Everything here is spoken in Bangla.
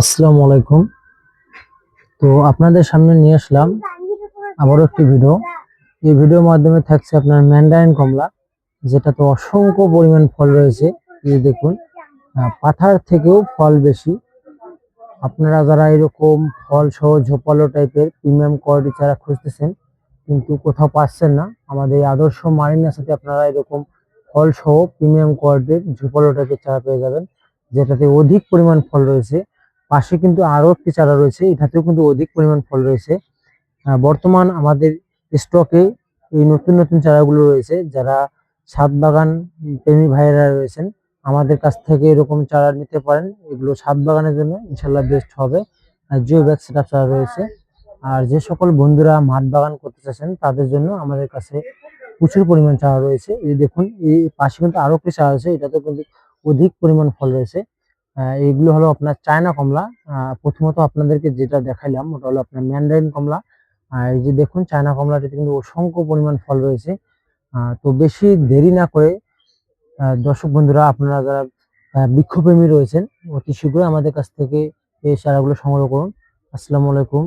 আসসালামু আলাইকুম। তো আপনাদের সামনে নিয়ে আসলাম আবারও একটি ভিডিও। এই ভিডিওর মাধ্যমে থাকছে আপনার ম্যান্ডারিন কমলা, যেটাতে অসংখ্য পরিমাণ ফল রয়েছে। এই দেখুন, পাতার থেকেও ফল বেশি। আপনারা যারা এরকম ফল সহ ঝোপালো টাইপের প্রিমিয়াম কোয়ালিটি চারা খুঁজতেছেন কিন্তু কোথাও পাচ্ছেন না, আমাদের এই আদর্শ মারিনার সাথে আপনারা এরকম ফল সহ প্রিমিয়াম কোয়ালিটির ঝোপালো টাইপের চারা পেয়ে যাবেন, যেটাতে অধিক পরিমাণ ফল রয়েছে। পাশে কিন্তু আরো একটি চারা রয়েছে, এটাতেও কিন্তু অধিক পরিমাণ ফল রয়েছে। বর্তমান আমাদের স্টকে এই নতুন নতুন চারাগুলো রয়েছে। যারা ছাদ বাগান প্রেমী ভাইয়েরা রয়েছেন, আমাদের কাছ থেকে এরকম চারা নিতে পারেন। এগুলো ছাদ বাগানের জন্য ইনশাল্লাহ বেস্ট হবে। জিও ব্যাগ সেটআপ চারা রয়েছে। আর যে সকল বন্ধুরা মাঠ বাগান করতে চাচ্ছেন তাদের জন্য আমাদের কাছে প্রচুর পরিমাণ চারা রয়েছে। এই দেখুন, এই পাশে কিন্তু আরো একটি চারা রয়েছে, এটাতে কিন্তু অধিক পরিমাণ ফল রয়েছে। এগুলো হলো আপনার চায়না কমলা। প্রথমত আপনাদেরকে যেটা দেখাইলাম ওটা হলো আপনার ম্যান্ডারিন কমলা। এই যে দেখুন, চায়না কমলাটিতে কিন্তু অসংখ্য পরিমাণ ফল রয়েছে। তো বেশি দেরি না করে দর্শক বন্ধুরা, আপনারা যারা বৃক্ষপ্রেমী রয়েছেন, অতি শীঘ্রই আমাদের কাছ থেকে এই চারাগুলো সংগ্রহ করুন। আসসালামু আলাইকুম।